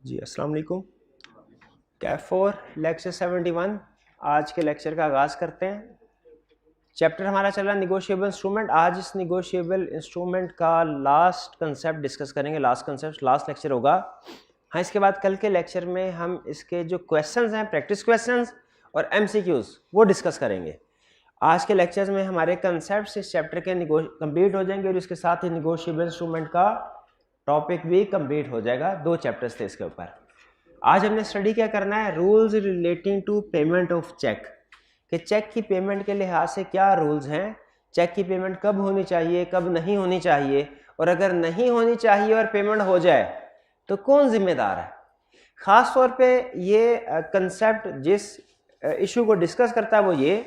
जी अस्सलाम वालेकुम। कैफ 4 लेक्चर 71। आज के लेक्चर का आगाज़ करते हैं। चैप्टर हमारा चल रहा है निगोशिएबल इंस्ट्रूमेंट। आज इस निगोशिएबल इंस्ट्रूमेंट का लास्ट कंसेप्ट डिस्कस करेंगे। लास्ट लेक्चर होगा। हाँ, इसके बाद कल के लेक्चर में हम इसके जो क्वेश्चंस हैं, प्रैक्टिस क्वेश्चंस और एमसीक्यूज, वो डिस्कस करेंगे। आज के लेक्चर्स में हमारे कंसेप्ट इस चैप्टर के कंप्लीट हो जाएंगे और इसके साथ ही निगोशिएबल इंस्ट्रूमेंट का टॉपिक भी कंप्लीट हो जाएगा। 2 चैप्टर्स थे इसके ऊपर। आज हमने स्टडी क्या करना है, rules relating to payment of cheque, कि चेक की पेमेंट के लिहाज से क्या रूल्स हैं, चेक की पेमेंट कब होनी चाहिए, कब नहीं होनी चाहिए, और अगर नहीं होनी चाहिए और पेमेंट हो जाए तो कौन जिम्मेदार है। ख़ास तौर पे ये कंसेप्ट जिस इशू को डिस्कस करता है वो ये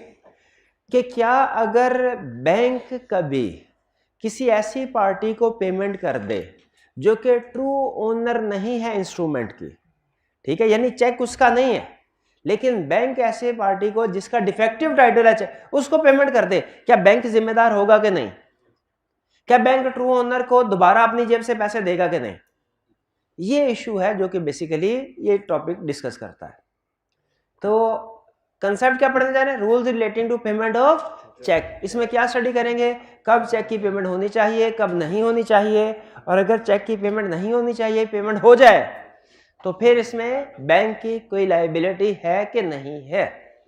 कि क्या अगर बैंक कभी किसी ऐसी पार्टी को पेमेंट कर दे जो कि ट्रू ओनर नहीं है इंस्ट्रूमेंट की, ठीक है, यानी चेक उसका नहीं है, लेकिन बैंक ऐसे पार्टी को जिसका डिफेक्टिव टाइटल है चेक, उसको पेमेंट कर दे, क्या बैंक जिम्मेदार होगा कि नहीं? क्या बैंक ट्रू ओनर को दोबारा अपनी जेब से पैसे देगा कि नहीं? ये इशू है जो कि बेसिकली ये टॉपिक डिस्कस करता है। तो कंसेप्ट क्या पढ़ने जा रहे हैं, rules relating to payment of cheque. इसमें क्या स्टडी करेंगे, कब चेक की पेमेंट होनी चाहिए, कब नहीं होनी चाहिए, और अगर चेक की पेमेंट नहीं होनी चाहिए, पेमेंट हो जाए तो फिर इसमें बैंक की कोई लायबिलिटी है कि नहीं है।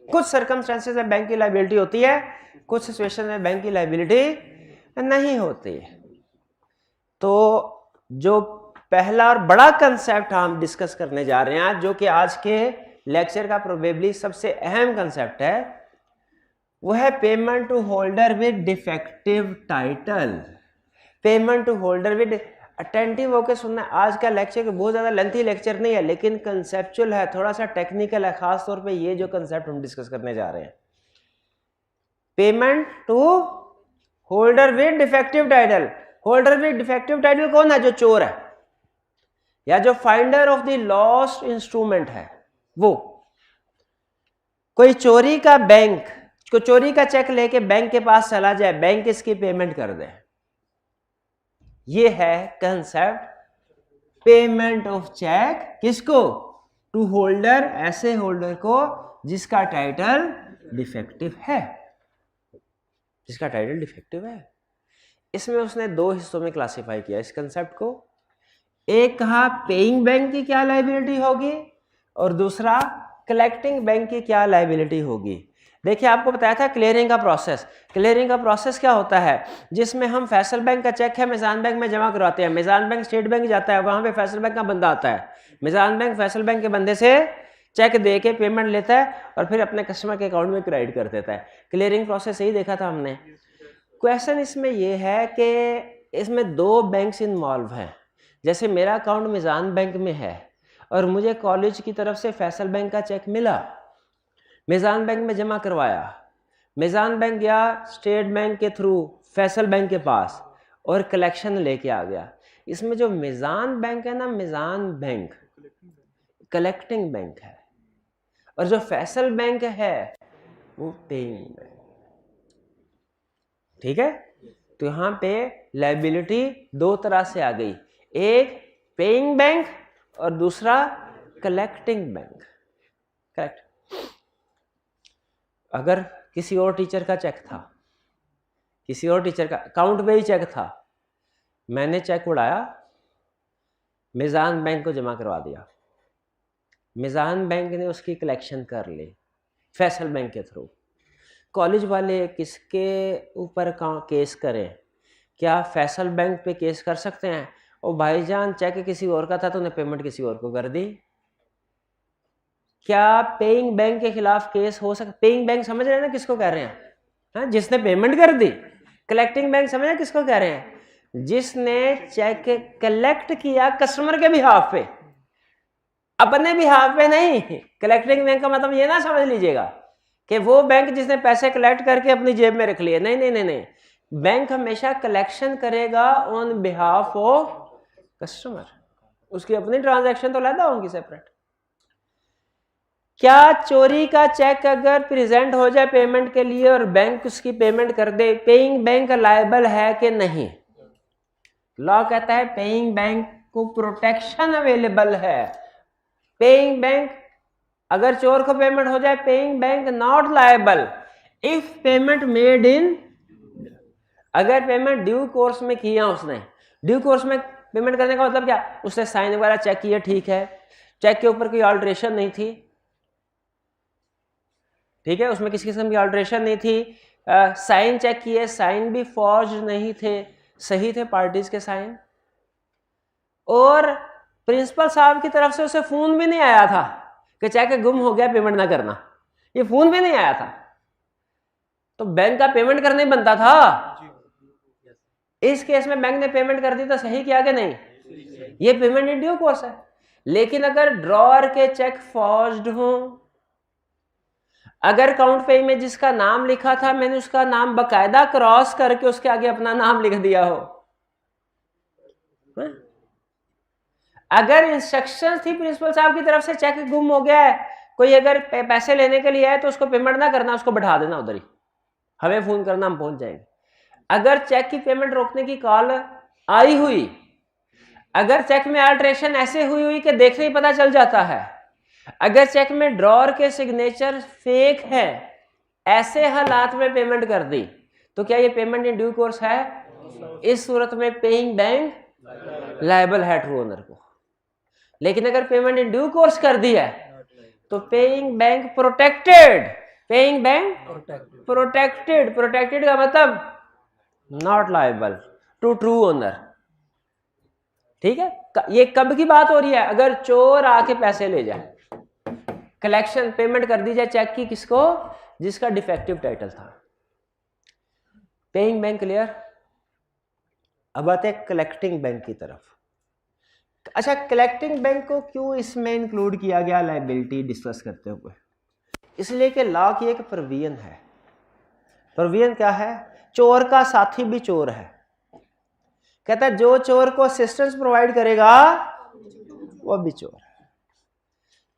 कुछ सर्कमस्टेंसेस में बैंक की लायबिलिटी होती है, कुछ सिचुएशन में बैंक की लायबिलिटी नहीं होती है। तो जो पहला और बड़ा कंसेप्ट हम डिस्कस करने जा रहे हैं, जो कि आज के लेक्चर का प्रोबेबली सबसे अहम कंसेप्ट है, वो है payment to holder with defective title. Payment to holder with, attentive होकर सुनना। आज का लेक्चर बहुत ज़्यादा लेंथी लेक्चर नहीं है, लेकिन कंसेप्चुअल है, थोड़ा सा टेक्निकल है, खास तौर पे ये जो कंसेप्ट हम डिस्कस करने जा रहे हैं। Payment to holder with defective title. Holder with defective title कौन है? जो चोर है या जो finder of the lost instrument है। वो कोई चोरी का चेक लेके बैंक के पास चला जाए, बैंक इसकी पेमेंट कर दे, ये है कंसेप्ट पेमेंट ऑफ चेक। किसको? टू होल्डर, ऐसे होल्डर को जिसका टाइटल डिफेक्टिव है, जिसका टाइटल डिफेक्टिव है। इसमें उसने 2 हिस्सों में क्लासिफाई किया इस कंसेप्ट को। एक कहा पेइंग बैंक की क्या लायबिलिटी होगी, और दूसरा कलेक्टिंग बैंक की क्या लायबिलिटी होगी। देखिए, आपको बताया था क्लियरिंग का प्रोसेस। क्लियरिंग का प्रोसेस क्या होता है, जिसमें हम फैसल बैंक का चेक है मिजान बैंक में जमा करवाते हैं, मिजान बैंक स्टेट बैंक जाता है, वहां पे फैसल बैंक का बंदा आता है, मिजान बैंक फैसल बैंक के बंदे से चेक दे के पेमेंट लेता है और फिर अपने कस्टमर के अकाउंट में क्रेडिट कर देता है। क्लियरिंग प्रोसेस यही देखा था हमने। क्वेश्चन इसमें यह है कि इसमें 2 बैंक्स इन्वॉल्व हैं। जैसे मेरा अकाउंट मिजान बैंक में है और मुझे कॉलेज की तरफ से फैसल बैंक का चेक मिला, मिजान बैंक में जमा करवाया, मिजान बैंक गया स्टेट बैंक के थ्रू फैसल बैंक के पास और कलेक्शन लेके आ गया। इसमें जो मिजान बैंक है ना, मिजान बैंक कलेक्टिंग बैंक है, और जो फैसल बैंक है वो पेइंग बैंक। ठीक है, तो यहां पे लायबिलिटी 2 तरह से आ गई, एक पेइंग बैंक और दूसरा कलेक्टिंग बैंक। करेक्ट। अगर किसी और टीचर का चेक था, किसी और टीचर का अकाउंट में ही चेक था, मैंने चेक उड़ाया, मिजान बैंक को जमा करवा दिया, मिजान बैंक ने उसकी कलेक्शन कर ली फैसल बैंक के थ्रू। कॉलेज वाले किसके ऊपर केस करें? क्या फैसल बैंक पे केस कर सकते हैं? और भाईजान चेक किसी और का था तो उन्हें पेमेंट किसी और को कर दी। क्या पेइंग बैंक के खिलाफ केस हो सकता? पेइंग बैंक समझ रहे हैं ना किसको कह रहे हैं? हाँ, जिसने पेमेंट कर दी। कलेक्टिंग बैंक समझ रहे किसको कह रहे हैं? जिसने चेक कलेक्ट किया कस्टमर के बिहाफ पे, अपने बिहाफ पे नहीं। कलेक्टिंग बैंक का मतलब ये ना समझ लीजिएगा कि वो बैंक जिसने पैसे कलेक्ट करके अपनी जेब में रख लिए, नहीं नहीं नहीं नहीं। बैंक हमेशा कलेक्शन करेगा ऑन बिहाफ ऑफ कस्टमर, उसकी अपनी ट्रांजैक्शन तो अलग होंगी सेपरेट। क्या चोरी का चेक अगर प्रेजेंट हो जाए पेमेंट के लिए और बैंक उसकी पेमेंट कर दे, पेइंग बैंक लायबल है कि नहीं? लॉ कहता है पेइंग बैंक को प्रोटेक्शन अवेलेबल है पेइंग बैंक, अगर चोर को पेमेंट हो जाए, paying bank not liable if payment made in, अगर पेमेंट ड्यू कोर्स में किया उसने, ड्यू कोर्स में पेमेंट करने का मतलब क्या, उसने साइन वगैरह चेक किया, ठीक है, चेक के ऊपर कोई ऑल्ट्रेशन नहीं थी, ठीक है, उसमें किसी किस्म की ऑल्ट्रेशन नहीं थी, साइन चेक किए, साइन भी फॉर्ज नहीं थे, सही थे पार्टीज के साइन, और प्रिंसिपल साहब की तरफ से उसे फोन भी नहीं आया था कि चेक गुम हो गया पेमेंट ना करना, ये फोन भी नहीं आया था, तो बैंक का पेमेंट करना ही बनता था। इस केस में बैंक ने पेमेंट कर दी तो सही किया कि नहीं, ये पेमेंट इन ड्यू कोर्स है। लेकिन अगर ड्रॉअर के चेक फॉर्ज्ड हो, अगर काउंट पे में जिसका नाम लिखा था मैंने उसका नाम बकायदा क्रॉस करके उसके आगे अपना नाम लिख दिया हो, अगर इंस्ट्रक्शन थी प्रिंसिपल साहब की तरफ से चेक गुम हो गया है, कोई अगर पैसे लेने के लिए आए तो उसको पेमेंट ना करना, उसको बैठा देना उधर ही, हमें फोन करना, हम पहुंच जाएंगे। अगर चेक की पेमेंट रोकने की कॉल आई हुई, अगर चेक में अल्टरेशन ऐसे हुई कि देखने ही पता चल जाता है, अगर चेक में ड्रॉअर के सिग्नेचर फेक है, ऐसे हालात में पेमेंट कर दी तो क्या ये पेमेंट इन ड्यू कोर्स है? इस सूरत में पेइंग बैंक लायबल है ट्रू ओनर को। लेकिन अगर पेमेंट इन ड्यू कोर्स कर दी है तो paying bank protected, paying bank protected, protected का मतलब not liable to true owner. ठीक है, ये कब की बात हो रही है? अगर चोर आके पैसे ले जाए, कलेक्शन पेमेंट कर दी जाए चेक की, किसको? जिसका डिफेक्टिव टाइटल था। Paying bank clear. अब आते हैं कलेक्टिंग बैंक की तरफ। अच्छा, कलेक्टिंग बैंक को क्यों इसमें इंक्लूड किया गया लायबिलिटी डिस्कस करते हुए? इसलिए कि लॉ की एक प्रोविजन है। प्रोविजन क्या है? चोर का साथी भी चोर है। कहता है जो चोर को असिस्टेंस प्रोवाइड करेगा वो भी चोर है।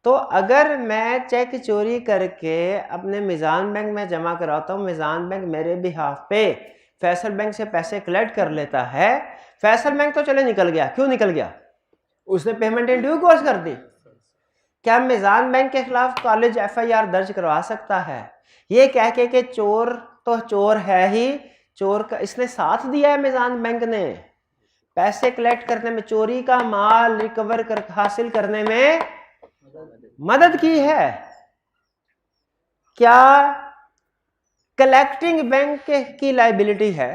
तो अगर मैं चेक चोरी करके अपने मिजान बैंक में जमा कराता हूं, मिजान बैंक मेरे बिहाफ पे फैसल बैंक से पैसे कलेक्ट कर लेता है, फैसल बैंक तो चले निकल गया। क्यों निकल गया? उसने पेमेंट इन ड्यू कोर्स कर दी। क्या मिजान बैंक के खिलाफ कॉलेज FIR दर्ज करवा सकता है ये कह के कि चोर तो चोर है ही, चोर का इसने साथ दिया है, मिजान बैंक ने पैसे कलेक्ट करने में, चोरी का माल रिकवर कर हासिल करने में मदद की है। क्या कलेक्टिंग बैंक की लायबिलिटी है?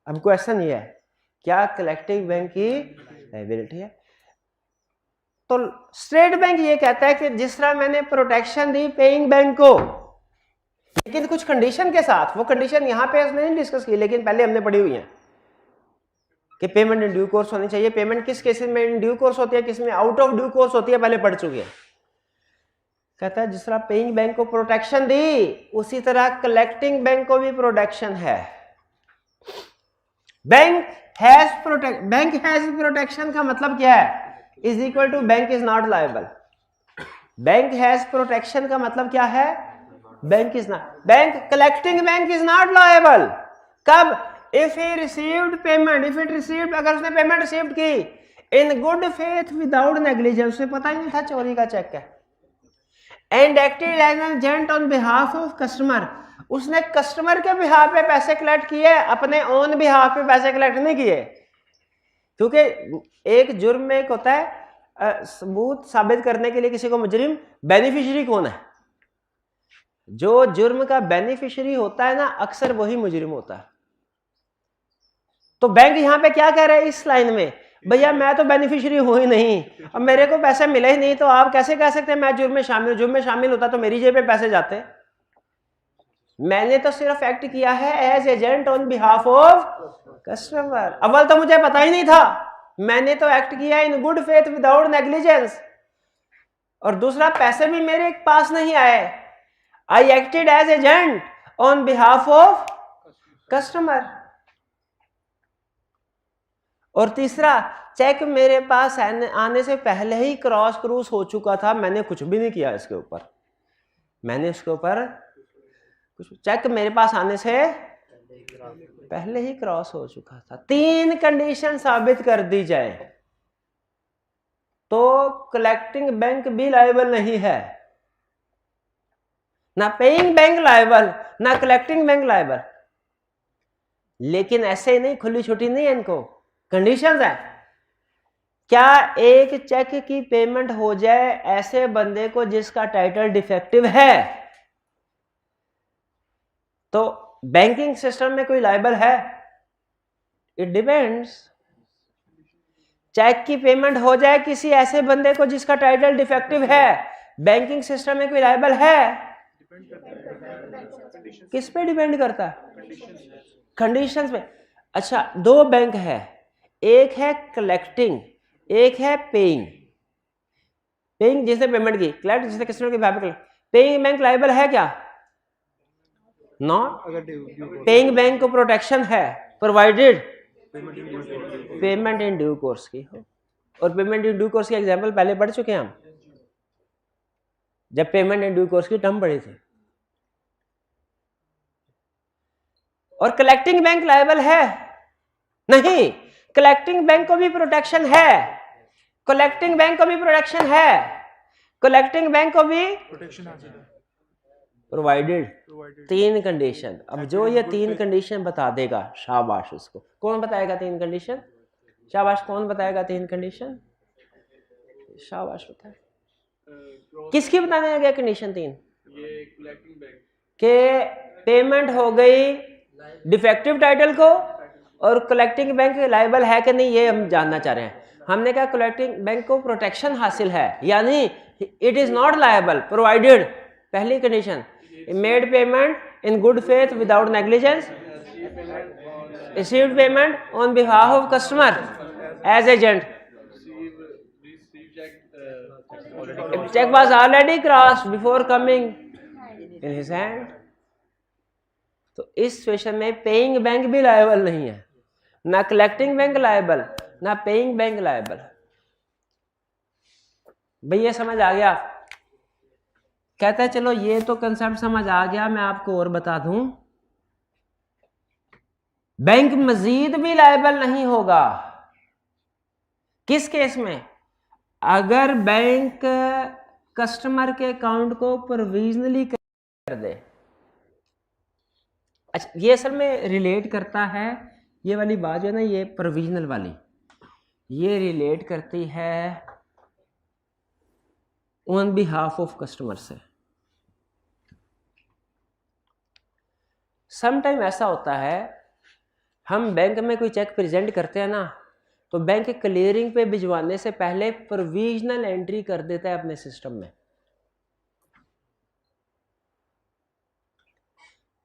अब क्वेश्चन ये है, क्या कलेक्टिंग बैंक की लायबिलिटी है? तो स्टेट बैंक ये कहता है कि जिस तरह मैंने प्रोटेक्शन दी पेइंग बैंक को, लेकिन कुछ कंडीशन के साथ, वो कंडीशन यहां पे उसने नहीं डिस्कस की लेकिन पहले हमने पढ़ी हुई है कि पेमेंट इन ड्यू कोर्स होनी चाहिए। पेमेंट किस केस में इन ड्यू कोर्स होती है, किस में आउट ऑफ ड्यू कोर्स होती है, पहले पढ़ चुके हैं। कहता है जिस तरह पेइंग बैंक को प्रोटेक्शन दी उसी तरह कलेक्टिंग बैंक को भी प्रोटेक्शन है। बैंक हैज प्रोटेक्शन का मतलब क्या है? Is equal to bank is not liable. Bank has protection का मतलब क्या है? Bank is not, bank collecting bank is not liable. कब? If he received payment, if it received, अगर उसने पेमेंट रिसीव की in good faith without negligence, उसे पता ही नहीं था चोरी का चेक है, and acted as an agent on behalf of customer, उसने कस्टमर के बिहाफ पे पैसे कलेक्ट किए, अपने ओन बिहाफ पे पैसे कलेक्ट नहीं किए। क्योंकि एक जुर्म में एक होता है सबूत साबित करने के लिए किसी को मुजरिम, बेनिफिशियरी कौन है? जो जुर्म का बेनिफिशियरी होता है ना, अक्सर वही मुजरिम होता है। तो बैंक यहां पे क्या कह रहा है इस लाइन में? भैया मैं तो बेनिफिशियरी हूं ही नहीं, अब मेरे को पैसे मिले ही नहीं, तो आप कैसे कह सकते हैं मैं जुर्म में शामिल? जुर्म में शामिल होता तो मेरी जेब पे पैसे जाते। मैंने तो सिर्फ एक्ट किया है as agent on behalf of customer. अव्वल तो मुझे पता ही नहीं था, मैंने तो एक्ट किया in good faith without negligence, और दूसरा पैसे भी मेरे पास नहीं आए, I acted as agent on behalf of customer. और तीसरा, चेक मेरे पास आने से पहले ही क्रॉस क्रूज हो चुका था, मैंने कुछ भी नहीं किया इसके ऊपर, मैंने इसके ऊपर कुछ, चेक मेरे पास आने से पहले ही क्रॉस हो चुका था। 3 कंडीशन साबित कर दी जाए तो कलेक्टिंग बैंक भी लायबल नहीं है, ना पेइंग बैंक लायबल ना कलेक्टिंग बैंक लायबल। लेकिन ऐसे ही नहीं, खुली छुट्टी नहीं है इनको, कंडीशंस है। क्या एक चेक की पेमेंट हो जाए ऐसे बंदे को जिसका टाइटल डिफेक्टिव है, तो बैंकिंग सिस्टम में कोई लायबल है? It depends. चेक की पेमेंट हो जाए किसी ऐसे बंदे को जिसका टाइटल डिफेक्टिव है, बैंकिंग सिस्टम में कोई लायबल है? किस पे डिपेंड करता है? कंडीशंस पे। अच्छा, दो बैंक है, एक है कलेक्टिंग, एक है पेइंग। पेइंग जिसने पेमेंट की, कलेक्ट जिसने कस्टमर की बेhalf में। पेइंग बैंक लायबल है क्या? नॉट। पेइंग बैंक को प्रोटेक्शन है provided payment in due course की हो। और पेमेंट इन ड्यू कोर्स की एग्जांपल पहले पढ़ चुके हैं हम, जब पेमेंट इन ड्यू कोर्स की टर्म पढ़ी थी। और कलेक्टिंग बैंक लायबल है? नहीं, कलेक्टिंग बैंक को भी प्रोटेक्शन है, कलेक्टिंग बैंक को भी प्रोटेक्शन है, कलेक्टिंग बैंक को भी प्रोवाइडेड तीन कंडीशन। अब जो ये तीन कंडीशन बता देगा, शाबाश उसको। कौन बताएगा तीन कंडीशन? शाबाश, कौन बताएगा तीन कंडीशन? शाबाश बताए। किसकी बताने गया कंडीशन तीन? ये कलेक्टिंग बैंक के पेमेंट हो गई डिफेक्टिव टाइटल को, और कलेक्टिंग बैंक लायबल है कि नहीं ये हम जानना चाह रहे हैं। हमने कहा कलेक्टिंग बैंक को प्रोटेक्शन हासिल है, यानी it is not liable provided. पहली condition, made payment in good faith without negligence, received payment on behalf of customer as agent, check was already crossed before coming in his hand। तो इस situation में paying bank भी liable नहीं है, ना collecting bank liable ना paying bank liable. भैया समझ आ गया? कहता है चलो ये तो कंसेप्ट समझ आ गया, मैं आपको और बता दूं, बैंक मजीद भी लायबल नहीं होगा। किस केस में? अगर बैंक कस्टमर के अकाउंट को प्रोविजनली कर दे। अच्छा, ये असल में रिलेट करता है, ये वाली बात जो है ना, ये प्रोविजनल वाली, ये रिलेट करती है ऑन बिहाफ ऑफ कस्टमर से। सम टाइम ऐसा होता है, हम बैंक में कोई चेक प्रेजेंट करते हैं ना, तो बैंक क्लियरिंग पे भिजवाने से पहले प्रोविजनल एंट्री कर देता है अपने सिस्टम में।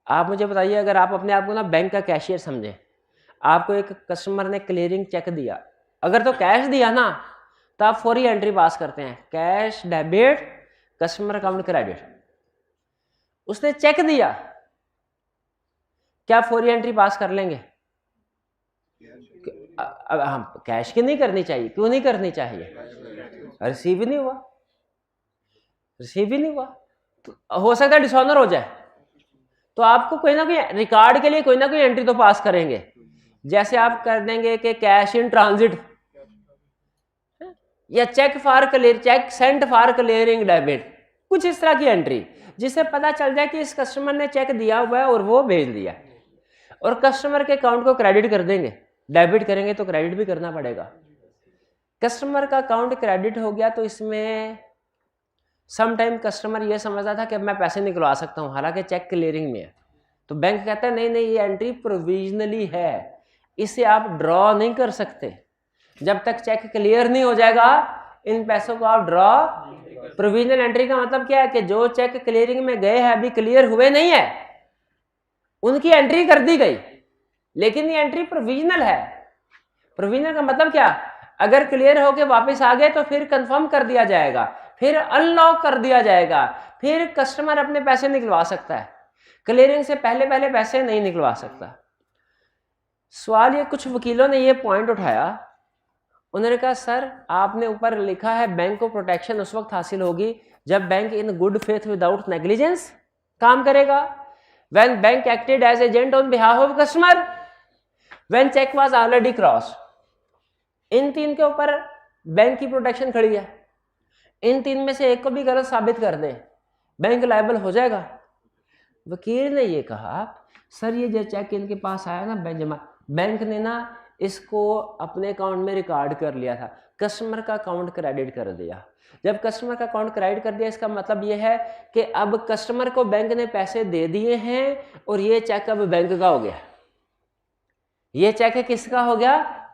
आप मुझे बताइए, अगर आप अपने आप को ना बैंक का कैशियर समझे, आपको एक कस्टमर ने क्लियरिंग चेक दिया, अगर तो कैश दिया ना तो आप फौरी एंट्री पास करते हैं, cash debit customer account credit. उसने चेक दिया, क्या फौरी एंट्री पास कर लेंगे? अब हम कैश की नहीं करनी चाहिए। क्यों नहीं करनी चाहिए? रिसीव ही नहीं हुआ, रिसीव ही नहीं हुआ, तो हो सकता है डिसऑनर हो जाए, तो आपको कोई ना कोई रिकॉर्ड के लिए कोई ना कोई एंट्री तो पास करेंगे। जैसे आप कर देंगे कि कैश इन ट्रांजिट, या cheque for clear, cheque sent for clearing debit, कुछ इस तरह की एंट्री जिससे पता चल जाए कि इस कस्टमर ने चेक दिया हुआ है और वो भेज दिया, और कस्टमर के अकाउंट को क्रेडिट कर देंगे। डेबिट करेंगे तो क्रेडिट भी करना पड़ेगा। कस्टमर का अकाउंट क्रेडिट हो गया तो इसमें सम टाइम कस्टमर ये समझता था कि मैं पैसे निकलवा सकता हूं, हालांकि चेक क्लियरिंग में है, तो बैंक कहता है नहीं नहीं, ये एंट्री प्रोविजनली है, इसे आप ड्रॉ नहीं कर सकते। जब तक चेक क्लियर नहीं हो जाएगा इन पैसों को आप ड्रॉ। प्रोविजनल एंट्री का मतलब क्या है कि जो चेक क्लियरिंग में गए हैं अभी क्लियर हुए नहीं है, उनकी एंट्री कर दी गई, लेकिन ये एंट्री प्रोविजनल है। प्रोविजनल का मतलब क्या? अगर क्लियर होके वापस आ गए तो फिर कंफर्म कर दिया जाएगा, फिर अनलॉक कर दिया जाएगा, फिर कस्टमर अपने पैसे निकलवा सकता है। क्लियरिंग से पहले पहले पैसे नहीं निकलवा सकता। सवाल ये, कुछ वकीलों ने ये पॉइंट उठाया, उन्होंने कहा सर आपने ऊपर लिखा है बैंक को प्रोटेक्शन उस वक्त हासिल होगी जब bank in good faith without negligence काम करेगा, when bank acted as agent on behalf of customer, when cheque was already crossed. इन तीन के ऊपर बैंक की प्रोटेक्शन खड़ी है, इन तीन में से एक को भी गलत साबित कर दें, बैंक लायबल हो जाएगा। वकील ने ये कहा सर ये जो चेक इनके पास आया ना बैंक ने ना इसको अपने अकाउंट में रिकॉर्ड कर लिया था, कस्टमर का अकाउंट क्रेडिट कर दिया। जब कस्टमर का अकाउंट क्रेडिट कर दिया इसका मतलब ये है कि अब कस्टमर को बैंक ने पैसे दे दिए हैं और ये चेक अब बैंक का हो गया। ये चेक किसका हो गया?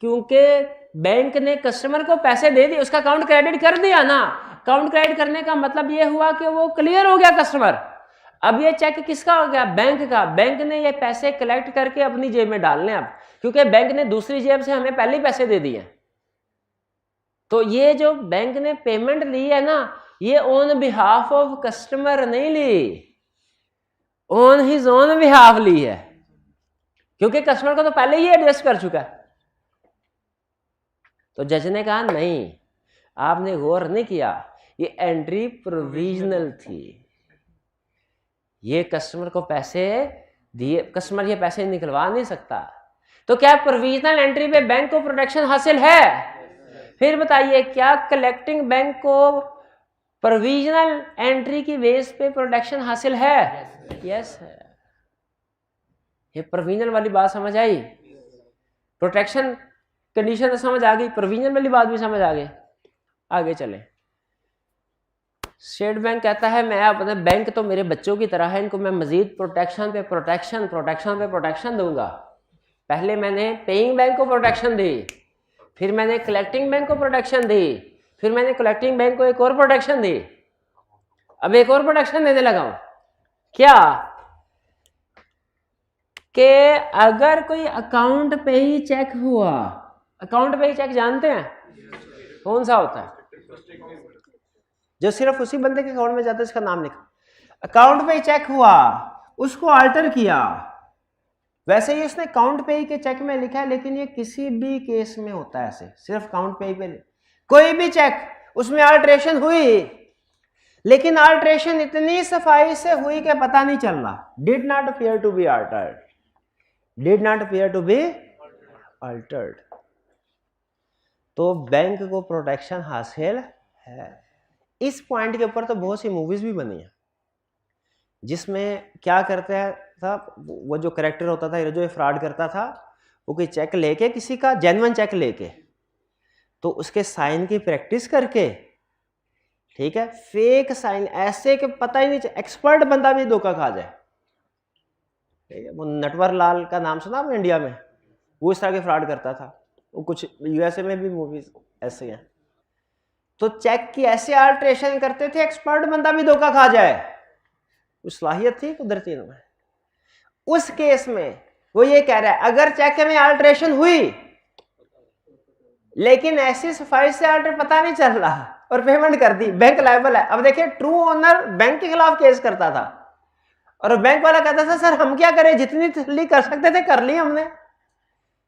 क्योंकि बैंक ने कस्टमर को पैसे दे दिए, उसका अकाउंट क्रेडिट कर दिया ना। अकाउंट क्रेडिट करने का मतलब ये हुआ कि वो क्लियर हो गया कस्टमर। अब ये चेक किसका हो गया? बैंक का। बैंक ने ये पैसे कलेक्ट करके अपनी जेब में डालने अब, क्योंकि बैंक ने दूसरी जेब से हमें पहले ही पैसे दे दिए। तो ये जो बैंक ने पेमेंट ली है ना, ये ऑन बिहाफ ऑफ कस्टमर नहीं ली, ऑन हिज ओन बिहाफ ली है, क्योंकि कस्टमर को तो पहले ही एडजस्ट कर चुका है। तो जज ने कहा नहीं, आपने गौर नहीं किया, ये एंट्री प्रोविजनल थी, ये कस्टमर को पैसे दिए, कस्टमर ये पैसे निकलवा नहीं सकता। तो क्या प्रोविजनल एंट्री पे बैंक को प्रोटेक्शन हासिल है? फिर बताइए क्या कलेक्टिंग बैंक को प्रोविजनल एंट्री की बेस पे प्रोटेक्शन हासिल है? यस है। ये प्रोविजनल वाली बात समझ आई? प्रोटेक्शन कंडीशन तो समझ आ गई, प्रोविजनल वाली बात भी समझ आ गई। आगे चलें। स्टेट बैंक कहता है मैं अपने बैंक तो मेरे बच्चों की तरह है, इनको मैं मजीद प्रोटेक्शन पे प्रोटेक्शन दूंगा। पहले मैंने पेइंग बैंक को प्रोटेक्शन दी, फिर मैंने कलेक्टिंग बैंक को प्रोटेक्शन दी, फिर मैंने कलेक्टिंग बैंक को एक और प्रोटेक्शन दी, अब एक और प्रोटेक्शन देने लगा हूं। क्या कि अगर कोई अकाउंट पे ही चेक हुआ, अकाउंट पे ही चेक जानते हैं कौन सा होता है? जो सिर्फ उसी बंदे के अकाउंट में जाता है, इसका नाम लिखा। अकाउंट पे चेक हुआ, उसको अल्टर किया, वैसे ही उसने अकाउंट पे ही के चेक में लिखा है, लेकिन ये किसी भी केस में होता है ऐसे, सिर्फ अकाउंट पे ही पे कोई भी चेक उसमें अल्टरेशन हुई, लेकिन अल्टरेशन इतनी सफाई से हुई कि पता नहीं चल रहा, did not appear to be altered, did not appear to be altered. तो बैंक को प्रोटेक्शन हासिल है। इस पॉइंट के ऊपर तो बहुत सी मूवीज भी बनी है, जिसमें क्या करता था वो जो करेक्टर होता था, जो फ्रॉड करता था, वो कोई चेक लेके, किसी का जेन्युइन चेक लेके, तो उसके साइन की प्रैक्टिस करके, ठीक है, फेक साइन ऐसे कि पता ही नहीं, एक्सपर्ट बंदा भी धोखा खा जाए। ठीक है, वो नटवर लाल का नाम सुना आपने इंडिया में? वो इस तरह के फ्रॉड करता था, वो कुछ यूएसए में भी मूवीज ऐसे हैं। तो चेक की ऐसे अल्टरेशन करते थे, एक्सपर्ट बंदा भी धोखा खा जाए, उस सलाहियत थी कुदरती में। उस केस में वो ये कह रहा है अगर चेक में अल्टरेशन हुई लेकिन ऐसी सफाई से अल्टर पता नहीं चल रहा और पेमेंट कर दी, बैंक लायबल है। अब देखिए ट्रू ओनर बैंक के खिलाफ केस करता था और बैंक वाला कहता था सर हम क्या करें, जितनी तसल्ली कर सकते थे कर ली हमने,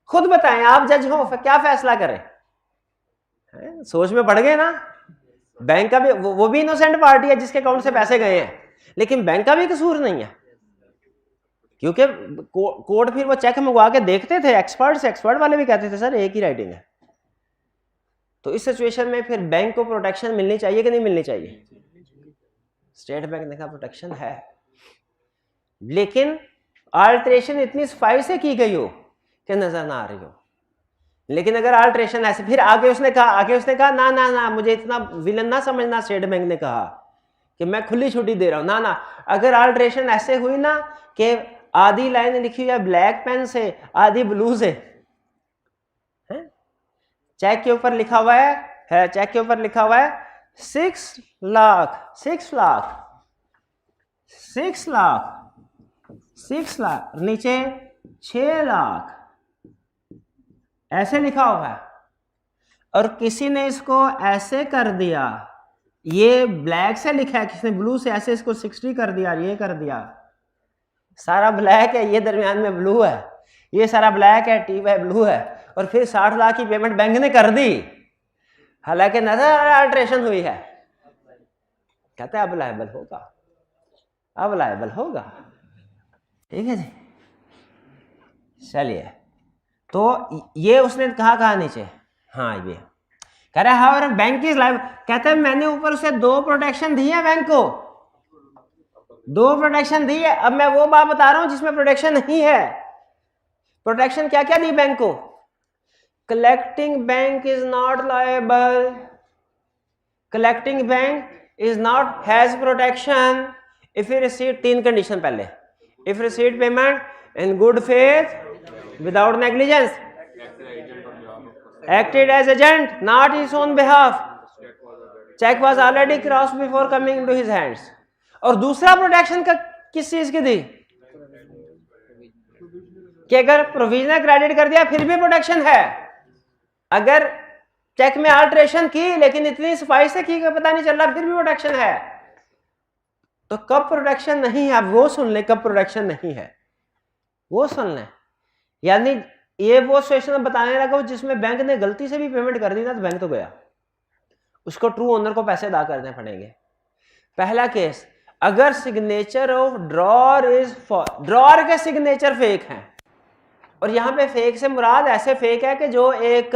खुद बताएं आप जज हो क्या फैसला करें। सोच में पड़ गए ना। बैंक का भी वो भी इनोसेंट पार्टी है जिसके अकाउंट से पैसे गए हैं, लेकिन बैंक का भी कसूर नहीं है, क्योंकि कोर्ट फिर वो चेक मंगवा के देखते थे, एक्सपर्ट वाले भी कहते थे सर एक ही राइटिंग है। तो इस सिचुएशन में फिर बैंक को प्रोटेक्शन मिलनी चाहिए कि नहीं मिलनी चाहिए? स्टेट बैंक ने कहा प्रोटेक्शन है, लेकिन अल्टरेशन इतनी सफाई से की गई हो कि नजर ना आ रही हो। लेकिन अगर अल्टरेशन ऐसे, फिर आगे उसने कहा ना ना ना मुझे इतना विलन ना समझना, स्टेट बैंक ने कहा कि मैं खुली छुट्टी दे रहा हूं, ना ना, अगर अल्टरेशन ऐसे हुई ना कि आधी लाइन लिखी हुई है ब्लैक पेन से, आधी ब्लू से, चेक के ऊपर लिखा हुआ है चेक के ऊपर लिखा हुआ है 6 लाख 6 लाख, नीचे 6 लाख ऐसे लिखा हुआ है, और किसी ने इसको ऐसे कर दिया, ये ब्लैक से लिखा है, किसी ने ब्लू से ऐसे इसको 60 कर दिया, ये कर दिया, सारा ब्लैक है, ये दरमियान में ब्लू है, ये सारा ब्लैक है, टी है ब्लू है, और फिर 60 लाख की पेमेंट बैंक ने कर दी, हालांकि नजर अल्टरेशन हुई है। कहते हैं अब लायबल होगा, ठीक है जी। चलिए, तो ये उसने कहा नीचे, हाँ ये कह रहा है हाउएवर बैंक इज लायबल, कहता है मैंने ऊपर से 2 प्रोटेक्शन दी है बैंक को, 2 प्रोटेक्शन दी है। अब मैं वो बात बता रहा हूं जिसमें प्रोटेक्शन नहीं है। प्रोटेक्शन क्या क्या दी बैंक को? Collecting bank is not liable, collecting bank is not has protection if you receive, 3 condition पहले, if receive payment in good faith without negligence, acted as agent not his own behalf, check was already crossed before coming into his hands। और दूसरा protection का किस चीज की दी कि अगर provisional credit कर दिया फिर भी प्रोटेक्शन है, अगर चेक में अल्टरेशन की लेकिन इतनी सफाई से की कि पता नहीं चल रहा फिर भी प्रोटेक्शन है। तो कब प्रोटेक्शन नहीं है, आप वो सुन ले, कब प्रोटेक्शन नहीं है वो सुन ले। यानी ये वो सिचुएशन बताने लगा जिसमें बैंक ने गलती से भी पेमेंट कर दी ना तो बैंक तो गया, उसको ट्रू ओनर को पैसे अदा करने पड़ेंगे। पहला केस, अगर signature of drawer is drawer के सिग्नेचर फेक हैं, और यहां पे फेक से मुराद ऐसे फेक है कि जो एक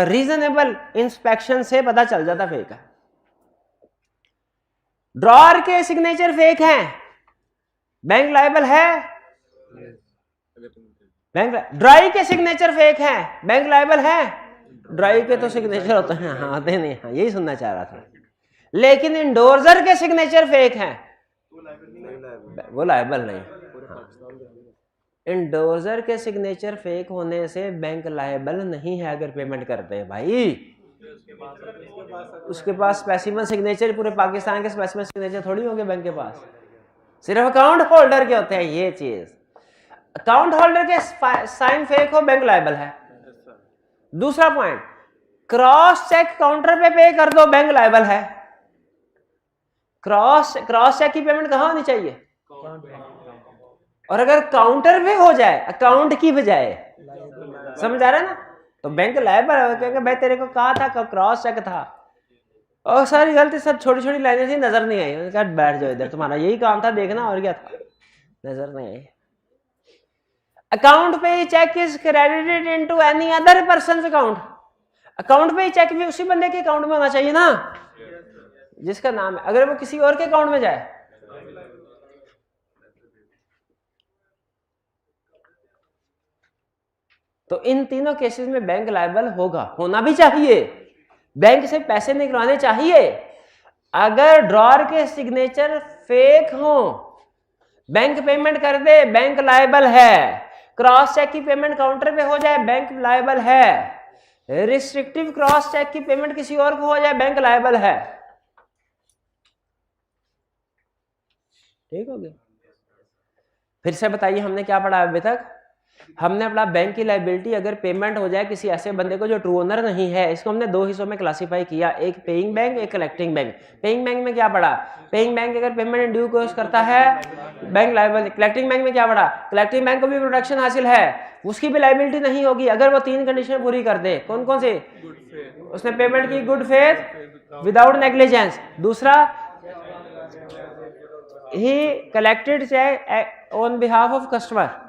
रीजनेबल इंस्पेक्शन से पता चल जाता फेक है। ड्रॉर के सिग्नेचर फेक हैं, बैंक लायबल है। बैंक ड्राई के सिग्नेचर फेक हैं, बैंक लायबल है। ड्राई के तो सिग्नेचर होते हैं, हाँ आते नहीं, हाँ यही सुनना चाह रहा था। लेकिन इंडोर्सर के सिग्नेचर फेक हैं, वो लायबल नहीं। हाँ। इंडोर्सर के सिग्नेचर फेक होने से बैंक लायबल नहीं है अगर पेमेंट करते हैं भाई। उसके पास स्पेसिमन सिग्नेचर, पूरे पाकिस्तान के स्पेसिमन सिग्नेचर थोड़ी होंगे बैंक के पास, सिर्फ अकाउंट होल्डर के होते हैं। ये चीज, अकाउंट होल्डर के साइन फेक हो बैंक लायबल है। दूसरा पॉइंट, क्रॉस चेक काउंटर पे कर दो बैंक लायबल है। क्रॉस चेक की पेमेंट कहां होनी चाहिए? और अगर काउंटर पे हो जाए अकाउंट की बजाय, समझ आ रहा है ना, तो बैंक लायबल है। क्योंकि भाई तेरे को कहा था क्रॉस चेक था, और सारी गलती सब छोटी छोटी लाइनें थी, नजर नहीं आई। कहा बैठ जाओ इधर, तुम्हारा यही काम था देखना, और क्या था, नजर नहीं आई। Account payee cheque is credited into any other person account, account payee cheque भी उसी बंदे के अकाउंट में होना चाहिए ना जिसका नाम है। अगर वो किसी और के अकाउंट में जाए, तो इन तीनों केसेस में बैंक लायबल होगा, होना भी चाहिए, बैंक से पैसे निकलवाने चाहिए। अगर ड्रॉर के सिग्नेचर फेक हो, बैंक पेमेंट कर दे, बैंक लायबल है। क्रॉस चेक की पेमेंट काउंटर पे हो जाए, बैंक लायबल है। रिस्ट्रिक्टिव क्रॉस चेक की पेमेंट किसी और को हो जाए, बैंक लायबल है। ठीक हो गया। फिर से बताइए हमने क्या पढ़ा अभी तक? हमने अपना बैंक की लायबिलिटी अगर पेमेंट हो जाए किसी ऐसे बंदे को जो ट्रू ओनर नहीं है, इसको हमने 2 हिस्सों में क्लासिफाई किया, एक पेइंग बैंक, एक कलेक्टिंग बैंक। पेइंग बैंक में क्या पढ़ा? पेइंग बैंक अगर पेमेंट इन ड्यू कोर्स करता है बैंक लायबल। कलेक्टिंग बैंक में क्या पढ़ा? कलेक्टिंग बैंक को भी प्रोटेक्शन हासिल है, उसकी भी लायबिलिटी नहीं होगी अगर वो 3 कंडीशन पूरी कर दे। कौन कौन सी? उसने पेमेंट की गुड फेथ विदाउट नेग्लिजेंस, दूसरा ही collected cheque on behalf of customer,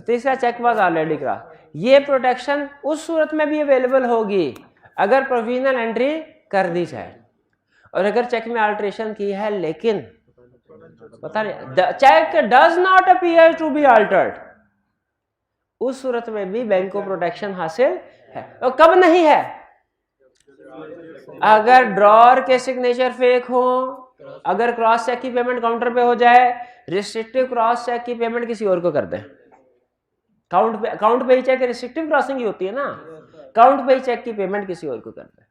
तीसरा चेक वाज ऑलरेडी क्रॉस। ये प्रोटेक्शन उस सूरत में भी अवेलेबल होगी अगर प्रोविजनल एंट्री कर दी जाए, और अगर चेक में अल्टरेशन की है लेकिन पता नहीं cheque does not appear to be altered, उस सूरत में भी बैंक को प्रोटेक्शन हासिल है। और कब नहीं है? अगर ड्रॉर के सिग्नेचर फेक हो, अगर क्रॉस चेक की पेमेंट काउंटर पे हो जाए, रिस्ट्रिक्टिव क्रॉस चेक की पेमेंट किसी और को कर दे। काउंट पे ही चेक रिस्ट्रिक्टिव क्रॉसिंग ही होती है ना, काउंट पे ही चेक की पेमेंट किसी और को कर दे,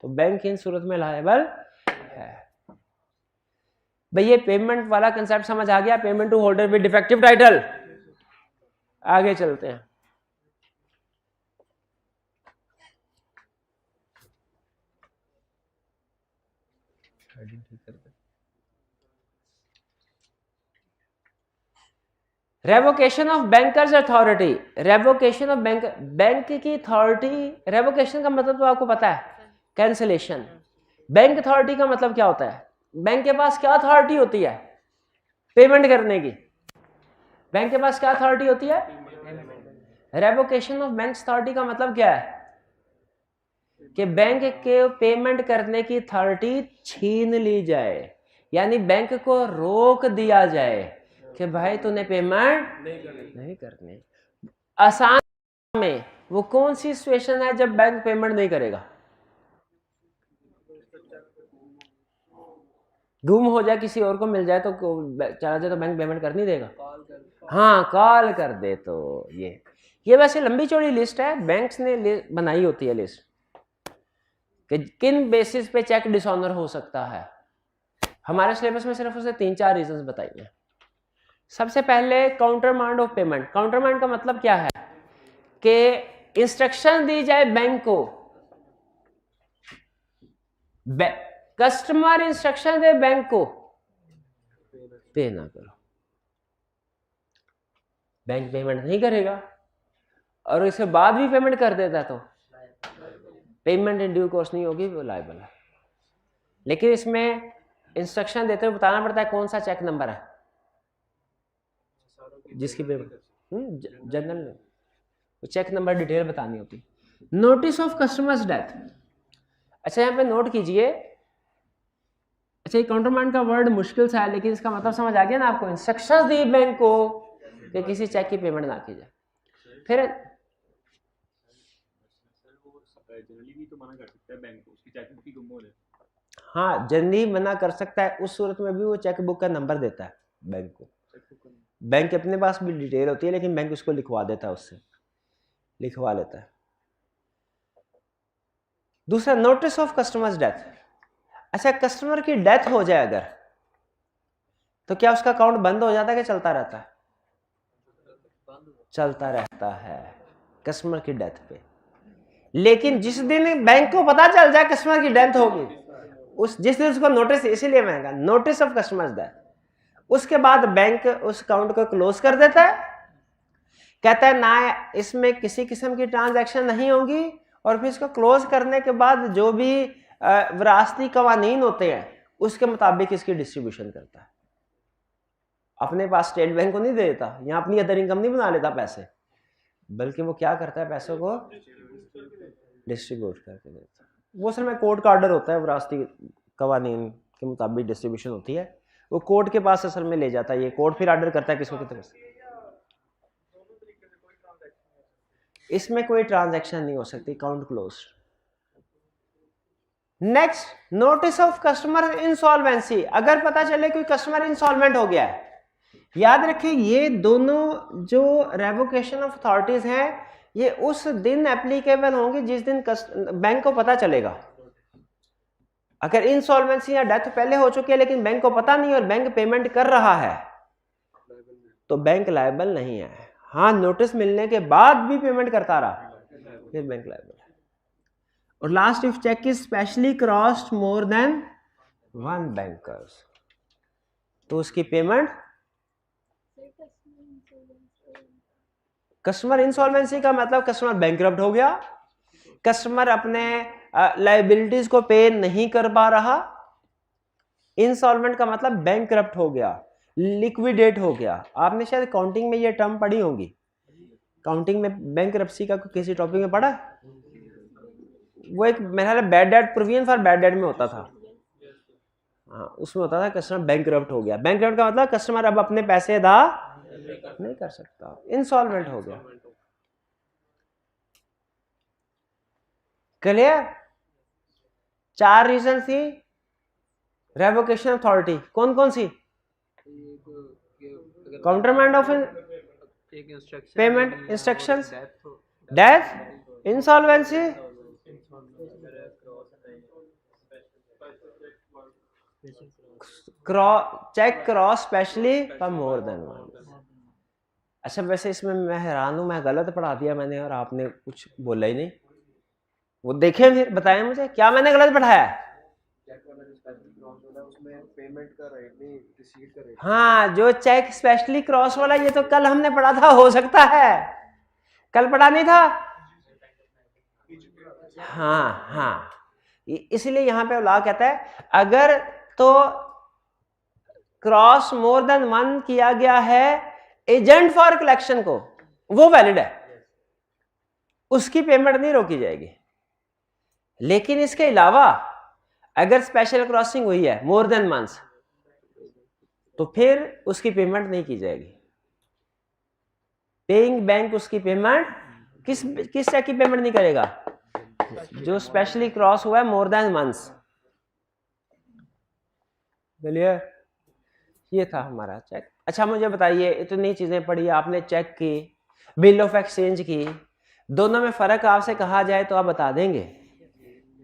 तो बैंक इन सूरत में लायबल है। भाई ये पेमेंट वाला कंसेप्ट समझ आ गया, payment to holder with defective title. आगे चलते हैं। Revocation of bankers authority. Revocation of bank की अथॉरिटी, रेवोकेशन का मतलब तो आपको पता है, कैंसिलेशन। बैंक अथॉरिटी का मतलब क्या होता है? बैंक के पास क्या अथॉरिटी होती है? पेमेंट करने की। बैंक के पास क्या अथॉरिटी होती है? रेवोकेशन ऑफ बैंक अथॉरिटी का मतलब क्या है कि बैंक के पेमेंट करने की अथॉरिटी छीन ली जाए, यानी बैंक को रोक दिया जाए कि भाई तूने पेमेंट नहीं करनी। आसान में वो कौन सी सिचुएशन है जब बैंक पेमेंट नहीं करेगा? गुम हो जाए, किसी और को मिल जाए तो चला जाए तो बैंक पेमेंट कर नहीं देगा। हाँ, कॉल कर दे तो ये वैसे लंबी चौड़ी लिस्ट है, बैंक्स ने बनाई होती है लिस्ट कि किन बेसिस पे चेक डिसऑनर हो सकता है। हमारे सिलेबस में सिर्फ उसने 3-4 रीजंस बताइए। सबसे पहले काउंटरमांड ऑफ पेमेंट। काउंटरमांड का मतलब क्या है कि इंस्ट्रक्शन दी जाए बैंक को, कस्टमर इंस्ट्रक्शन दे बैंक को पे ना करो, बैंक पेमेंट नहीं करेगा और इसके बाद भी पेमेंट कर देता तो पेमेंट इन ड्यू कोर्स नहीं होगी, वो लायबल है। लेकिन इसमें इंस्ट्रक्शन देते हुए बताना पड़ता है कौन सा चेक नंबर है जिसकी payment, general cheque number detail बतानी होती। Notice of customers death. अच्छा यहाँ पे नोट कीजिए, अच्छा ये काउंटरमांड का वर्ड मुश्किल सा है लेकिन इसका मतलब समझ आ गया ना आपको। इंस्ट्रक्शंस दी बैंक को कि किसी चेक की पेमेंट ना की जाए। फिर जनरली भी तो मना कर सकता है बैंक को, उसकी चेकबुक की गुम हो जाए। हाँ, जनरली मना कर सकता है, उस सूरत में भी वो चेकबुक का नंबर देता है बैंक को। बैंक के अपने पास भी डिटेल होती है लेकिन बैंक उसको लिखवा देता है, उससे लिखवा लेता है। दूसरा नोटिस ऑफ कस्टमर्स डेथ। अच्छा, कस्टमर की डेथ हो जाए अगर तो क्या उसका अकाउंट बंद हो जाता है कि चलता रहता है? चलता रहता है कस्टमर की डेथ पे। लेकिन जिस दिन बैंक को पता चल जाए कस्टमर की डेथ होगी, जिस दिन उसको नोटिस, इसीलिए महंगा नोटिस ऑफ कस्टमर्स डेथ, उसके बाद बैंक उस अकाउंट को क्लोज कर देता है, कहता है ना इसमें किसी किस्म की ट्रांजैक्शन नहीं होगी, और फिर इसको क्लोज करने के बाद जो भी विरासती कवानीन होते हैं उसके मुताबिक इसकी डिस्ट्रीब्यूशन करता है। अपने पास स्टेट बैंक को नहीं दे देता, यहाँ अपनी अदर इनकम नहीं बना लेता पैसे, बल्कि वो क्या करता है, पैसों को डिस्ट्रीब्यूट करके देता है। वो असल में कोर्ट का ऑर्डर होता है, विरासती कवानीन के मुताबिक डिस्ट्रीब्यूशन होती है, वो कोर्ट के पास असल में ले जाता है, ये कोर्ट फिर ऑर्डर करता है किसको कितने पैसे। इसमें कोई ट्रांजैक्शन नहीं हो सकती, account close. Next, notice of customer insolvency. अगर पता चले कोई कस्टमर इंसॉल्वेंट हो गया है, याद रखें ये दोनों जो रेवोकेशन ऑफ अथॉरिटीज हैं ये उस दिन एप्लीकेबल होंगे जिस दिन बैंक को पता चलेगा। अगर इंसॉल्वेंसी या डेथ पहले हो चुकी है लेकिन बैंक को पता नहीं और बैंक पेमेंट कर रहा है तो बैंक लायबल नहीं है। हाँ, नोटिस मिलने के बाद भी पेमेंट करता रहा फिर बैंक लायबल है। और last, if cheque is specially crossed more than 1 bankers तो उसकी पेमेंट। कस्टमर इंसॉल्वेंसी का मतलब कस्टमर बैंकरप्ट हो गया, कस्टमर अपने लायबिलिटीज को पे नहीं कर पा रहा। इंसॉल्वेंट का मतलब बैंकरप्ट हो गया, लिक्विडेट हो गया। आपने शायद काउंटिंग में ये टर्म पढ़ी होंगी, काउंटिंग में बैंकरप्सी का किसी टॉपिक में पढ़ा। वो एक मेरा bad debt, provision for bad debt में होता था। हाँ, उसमें होता था कस्टमर बैंकरप्ट हो गया। बैंकरप्ट का मतलब कस्टमर अब अपने पैसे अदा नहीं कर सकता, इंसॉल्वेंट हो गया। क्लियर? 4 रीजन थी रेवोकेशन अथॉरिटी। कौन कौन सी? Countermand of payment, instructions, death, insolvency, cheque cross specially for more than 1। अच्छा, वैसे इसमें मैं हैरान हूं, मैं गलत पढ़ा दिया मैंने और आपने कुछ बोला ही नहीं। वो देखें फिर बताएं मुझे क्या मैंने गलत पढ़ाया है। हाँ, जो चेक स्पेशली क्रॉस वाला ये तो कल हमने पढ़ा था, हो सकता है कल पढ़ा नहीं था। हाँ हाँ, इसलिए यहां पे लॉ कहता है अगर तो क्रॉस मोर देन 1 किया गया है एजेंट फॉर कलेक्शन को, वो वैलिड है, उसकी पेमेंट नहीं रोकी जाएगी। लेकिन इसके अलावा अगर स्पेशल क्रॉसिंग हुई है मोर देन मंथ्स, तो फिर उसकी पेमेंट नहीं की जाएगी। पेइंग बैंक उसकी पेमेंट किस चेक की पेमेंट नहीं करेगा? जो स्पेशली क्रॉस हुआ है मोर देन मंथ्स। क्लियर? ये था हमारा चेक। अच्छा मुझे बताइए, इतनी चीजें पढ़ी आपने, चेक की, बिल ऑफ एक्सचेंज की, दोनों में फर्क आपसे कहा जाए तो आप बता देंगे?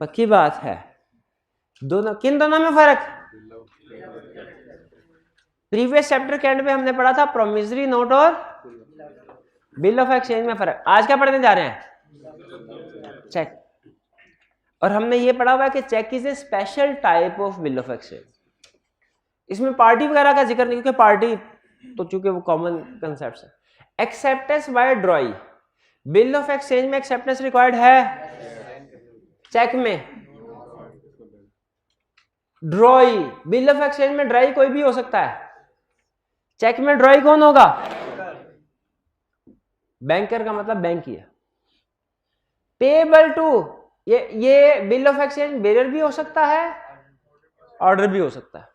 पक्की बात है? दोनों, किन दोनों में फर्क? प्रीवियस चैप्टर के एंड पे हमने पढ़ा था प्रोमिसरी नोट और बिल ऑफ एक्सचेंज में फर्क। आज क्या पढ़ने जा रहे हैं? चेक। और हमने ये पढ़ा हुआ है कि cheque is a special type of bill of exchange. इसमें पार्टी वगैरह का जिक्र नहीं, क्योंकि पार्टी तो चूंकि वो कॉमन कंसेप्ट है। Acceptance by drawee, bill of exchange में एक्सेप्टेंस रिक्वायर्ड है, चेक में ड्रॉई। बिल ऑफ एक्सचेंज में ड्रॉई कोई भी हो सकता है, चेक में ड्रॉई कौन होगा? बैंकर का मतलब बैंक ही है। पेएबल टू, ये बिल ऑफ एक्सचेंज बेरर भी हो सकता है, ऑर्डर भी हो सकता है,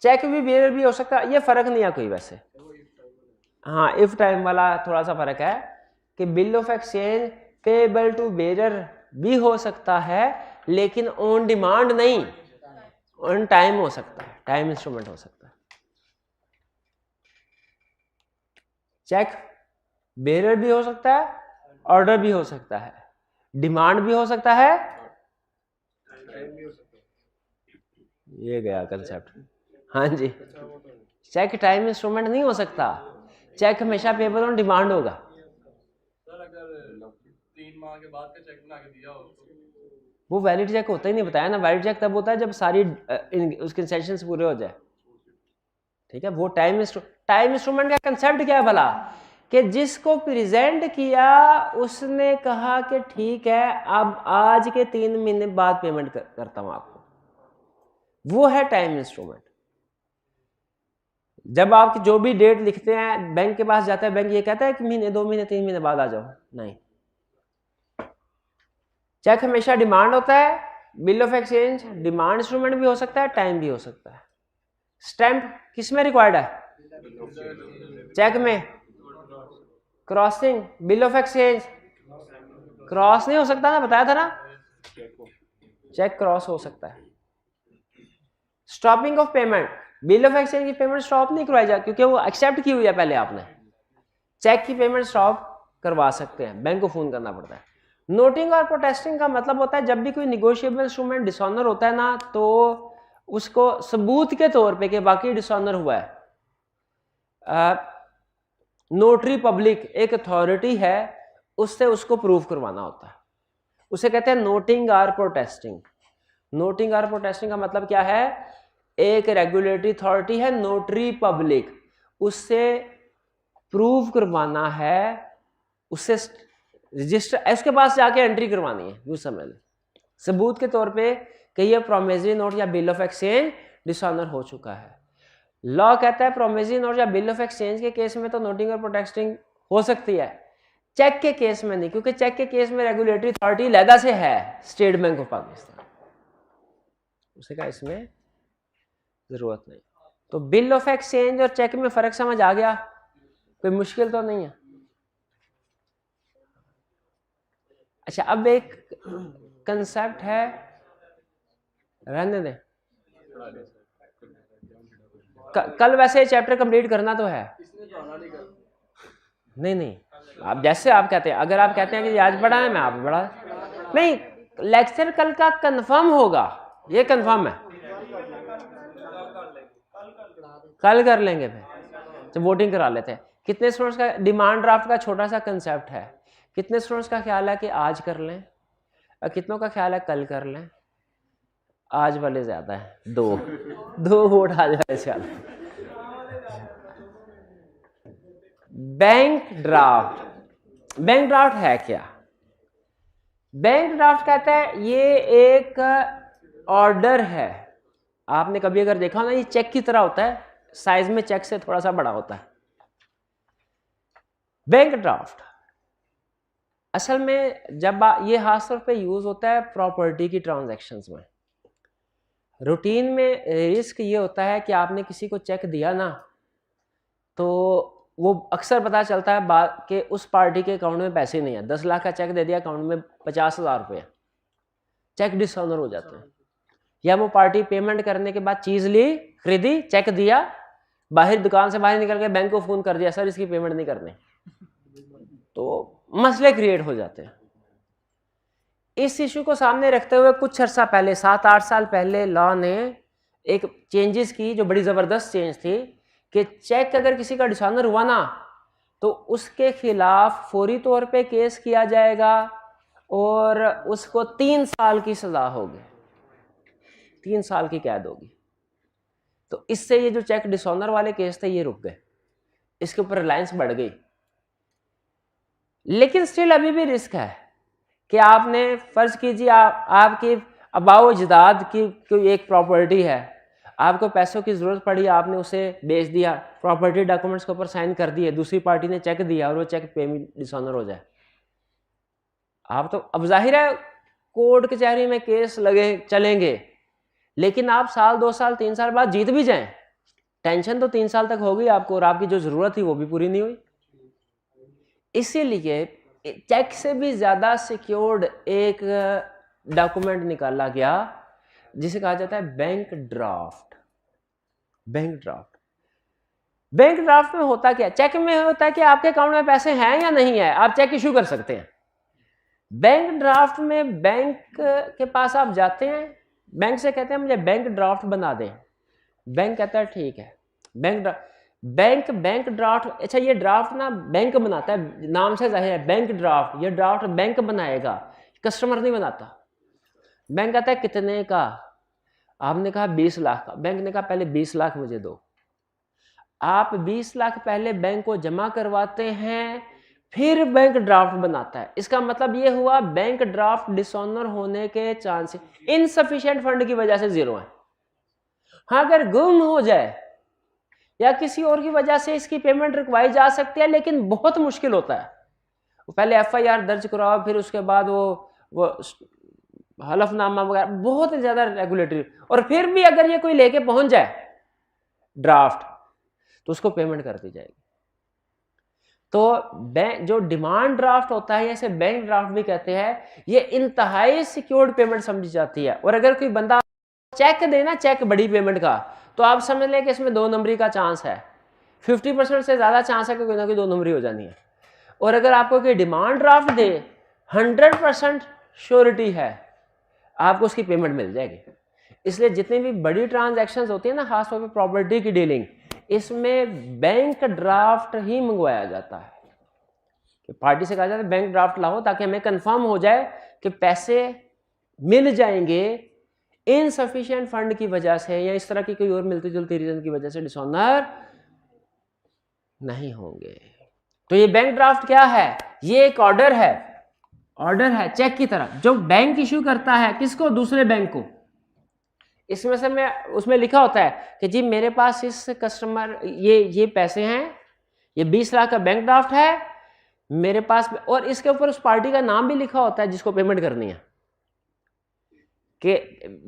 चेक भी बेरर भी हो सकता है। ये फर्क नहीं है कोई वैसे। हाँ, इफ टाइम वाला थोड़ा सा फर्क है कि bill of exchange payable to bearer भी हो सकता है, लेकिन ऑन डिमांड नहीं, ऑन टाइम हो सकता है, टाइम इंस्ट्रूमेंट हो सकता है। चेक बेरर भी हो सकता है, ऑर्डर भी हो सकता है, डिमांड भी हो सकता है, ये गया कंसेप्ट। हाँ जी, चेक टाइम इंस्ट्रूमेंट नहीं हो सकता, चेक हमेशा पेपर ऑन डिमांड होगा। सर अगर 3 माह के बाद का चेक बना के दिया हो तो वो वैलिड चेक होता ही नहीं, बताया ना, वैलिड चेक तब होता है जब सारी उसके सेशंस पूरे हो जाए। ठीक है, वो टाइम इंस्ट्रूमेंट का कंसेप्ट क्या है भला? कि जिसको प्रेजेंट किया उसने कहा कि ठीक है अब आज के 3 महीने बाद पेमेंट करता हूं आपको, वो है टाइम इंस्ट्रूमेंट। जब आप जो भी डेट लिखते हैं, बैंक के पास जाता है, बैंक ये कहता है 1 महीने 2 महीने 3 महीने बाद आ जाओ, नहीं। चेक हमेशा डिमांड होता है, bill of exchange demand instrument भी हो सकता है, टाइम भी हो सकता है। स्टैंप किस में रिक्वायर्ड है? चेक में। Crossing, bill of exchange cross नहीं हो सकता ना, बताया था ना, चेक क्रॉस हो सकता है। Stopping of payment, bill of exchange की पेमेंट स्टॉप नहीं करवाई जाती क्योंकि वो एक्सेप्ट की हुई है पहले आपने। चेक की पेमेंट स्टॉप करवा सकते हैं, बैंक को फोन करना पड़ता है। नोटिंग और प्रोटेस्टिंग का मतलब होता है जब भी कोई निगोशिएबल इंस्ट्रूमेंट डिसऑनर होता है ना, तो उसको सबूत के तौर पे कि बाकी डिसऑनर हुआ है, नोटरी पब्लिक एक अथॉरिटी है, उससे उसको प्रूव करवाना होता है। उसे कहते हैं नोटिंग और प्रोटेस्टिंग। नोटिंग और प्रोटेस्टिंग का मतलब क्या है? एक रेगुलेटरी अथॉरिटी है नोटरी पब्लिक, उससे प्रूव करवाना है, उससे रजिस्टर उसके पास जाके एंट्री करवानी है, उस समझ लें सबूत के तौर पे कि ये प्रोमिसरी नोट या बिल ऑफ एक्सचेंज डिसऑनर हो चुका है। लॉ कहता है प्रोमिसरी नोट या बिल ऑफ एक्सचेंज के केस में तो नोटिंग और प्रोटेस्टिंग हो सकती है, चेक के केस में नहीं, क्योंकि चेक के केस में रेगुलेटरी अथॉरिटी अलग से है, स्टेट बैंक ऑफ पाकिस्तान, उसे कहा इसमें जरूरत नहीं। तो बिल ऑफ एक्सचेंज और चेक में फर्क समझ आ गया? कोई मुश्किल तो नहीं है। अच्छा, अब एक कंसेप्ट है, रहने दें, कल वैसे चैप्टर कंप्लीट करना तो है। नहीं, आप जैसे आप कहते हैं, अगर आप कहते हैं कि आज पढ़ा है, मैं आप पढ़ा नहीं, लेक्चर कल का कंफर्म होगा, ये कंफर्म है, कल कर लेंगे फिर तो वोटिंग करा लेते हैं। कितने स्टूडेंट्स का डिमांड ड्राफ्ट का छोटा सा कंसेप्ट है, कितने स्टूडेंट्स का ख्याल है कि आज कर लें और कितनों का ख्याल है कल कर लें? आज वाले ज्यादा है, दो वोट आ जाए चल। बैंक ड्राफ्ट, बैंक ड्राफ्ट है क्या? बैंक ड्राफ्ट कहता है ये एक ऑर्डर है। आपने कभी अगर देखा हो ना, ये चेक की तरह होता है, साइज में चेक से थोड़ा सा बड़ा होता है। बैंक ड्राफ्ट असल में जब ये खास तौर पे यूज़ होता है प्रॉपर्टी की ट्रांजैक्शंस में। रूटीन में रिस्क ये होता है कि आपने किसी को चेक दिया ना, तो वो अक्सर पता चलता है कि उस पार्टी के अकाउंट में पैसे नहीं है। 10 लाख का चेक दे दिया, अकाउंट में 50,000 रुपये, चेक डिसऑनर हो जाते हैं। या वो पार्टी पेमेंट करने के बाद चीज़ ली, खरीदी, चेक दिया, बाहर दुकान से बाहर निकल के बैंक को फ़ोन कर दिया, सर इसकी पेमेंट नहीं करनी, तो मसले क्रिएट हो जाते हैं। इस इशू को सामने रखते हुए कुछ अर्सा पहले, 7-8 साल पहले, लॉ ने एक चेंजेस की जो बड़ी ज़बरदस्त चेंज थी कि चेक अगर किसी का डिसऑनर हुआ ना, तो उसके खिलाफ फौरी तौर पे केस किया जाएगा और उसको 3 साल की सज़ा होगी, 3 साल की कैद होगी। तो इससे ये जो चेक डिसऑनर वाले केस थे ये रुक गए, इसके ऊपर रिलायंस बढ़ गई। लेकिन स्टिल अभी भी रिस्क है कि आपने फर्ज कीजिए आपकी अबाओ अजदाद की कोई एक प्रॉपर्टी है, आपको पैसों की ज़रूरत पड़ी, आपने उसे बेच दिया, प्रॉपर्टी डॉक्यूमेंट्स के ऊपर साइन कर दिए, दूसरी पार्टी ने चेक दिया और वो चेक पेमेंट डिसऑनर हो जाए, आप तो अब जाहिर है कोर्ट कचहरी में केस लगे चलेंगे, लेकिन आप साल 2 साल 3 साल बाद जीत भी जाएं, टेंशन तो 3 साल तक होगी आपको और आपकी जो ज़रूरत थी वो भी पूरी नहीं हुई। इसीलिए चेक से भी ज़्यादा सिक्योर्ड एक डॉक्यूमेंट निकाला गया जिसे कहा जाता है bank draft. Bank draft, bank draft में होता क्या, चेक में होता है कि आपके अकाउंट में पैसे हैं या नहीं है, आप चेक इशू कर सकते हैं। बैंक ड्राफ्ट में बैंक के पास आप जाते हैं, बैंक से कहते हैं मुझे बैंक ड्राफ्ट बना दें, बैंक कहता है ठीक है। बैंक ड्राफ्ट, अच्छा ये ड्राफ्ट ना बैंक बनाता है, नाम से जाहिर है बैंक ड्राफ्ट, ये ड्राफ्ट बैंक बनाएगा, कस्टमर नहीं बनाता। बैंक कहता है कितने का, आपने कहा 20 लाख का, बैंक ने कहा पहले 20 लाख मुझे दो, आप 20 लाख पहले बैंक को जमा करवाते हैं, फिर बैंक ड्राफ्ट बनाता है। इसका मतलब ये हुआ बैंक ड्राफ्ट डिसऑनर होने के चांस इनसफिशिएंट फंड की वजह से 0 है। हाँ, अगर गुम हो जाए या किसी और की वजह से इसकी पेमेंट रुकवाई जा सकती है, लेकिन बहुत मुश्किल होता है। पहले FIR दर्ज कराओ, फिर उसके बाद वो हलफनामा वगैरह, बहुत ज़्यादा रेगुलेटरी, और फिर भी अगर ये कोई लेके पहुंच जाए ड्राफ्ट तो उसको पेमेंट कर दी जाएगी। तो बैंक जो डिमांड ड्राफ्ट होता है, इसे बैंक ड्राफ्ट भी कहते हैं, ये इंतहाई सिक्योर्ड पेमेंट समझी जाती है। और अगर कोई बंदा चेक देना, चेक बड़ी पेमेंट का, तो आप समझ लें कि इसमें 2 नंबरी का चांस है, 50% से ज़्यादा चांस है कि कोई ना कोई 2 नंबरी हो जानी है। और अगर आपको कोई डिमांड ड्राफ्ट दे, 100% श्योरिटी है आपको उसकी पेमेंट मिल जाएगी। इसलिए जितनी भी बड़ी ट्रांजैक्शंस होती है ना, खासतौर पर प्रॉपर्टी की डीलिंग, इसमें बैंक ड्राफ्ट ही मंगवाया जाता है। कि पार्टी से कहा जाता है बैंक ड्राफ्ट लाओ ताकि हमें कंफर्म हो जाए कि पैसे मिल जाएंगे, इनसफिशिएंट फंड की वजह से या इस तरह की कोई और मिलती जुलती रीजन की वजह से डिसऑनर नहीं होंगे। तो ये बैंक ड्राफ्ट क्या है, ये एक ऑर्डर है चेक की तरह, जो बैंक इशू करता है किसको, दूसरे बैंक को। इसमें से उसमें लिखा होता है कि जी मेरे पास इस कस्टमर ये पैसे हैं, ये 20 लाख का बैंक ड्राफ्ट है मेरे पास, और इसके ऊपर उस पार्टी का नाम भी लिखा होता है जिसको पेमेंट करनी है, कि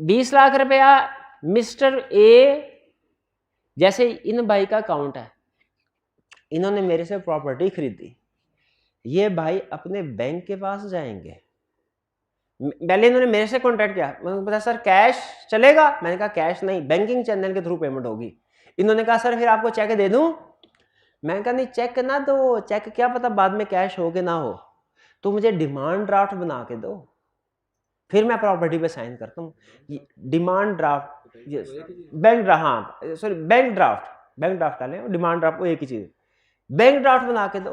20 लाख रुपया मिस्टर ए, जैसे इन भाई का अकाउंट है, इन्होंने मेरे से प्रॉपर्टी खरीदी, ये भाई अपने बैंक के पास जाएंगे, पहले इन्होंने मेरे से कॉन्टैक्ट किया, मैंने बताया सर कैश चलेगा, मैंने कहा कैश नहीं, बैंकिंग चैनल के थ्रू पेमेंट होगी। इन्होंने कहा सर फिर आपको चेक दे दूं, मैंने कहा नहीं चेक ना दो, चेक क्या पता बाद में कैश हो कि ना हो, तो मुझे डिमांड ड्राफ्ट बना के दो, फिर मैं प्रॉपर्टी पे साइन करता हूँ। डिमांड ड्राफ्ट, बैंक ड्राफ्ट, हाँ सॉरी बैंक ड्राफ्ट डालें, डिमांड ड्राफ्ट वो एक ही चीज़, बैंक ड्राफ्ट बना के दो।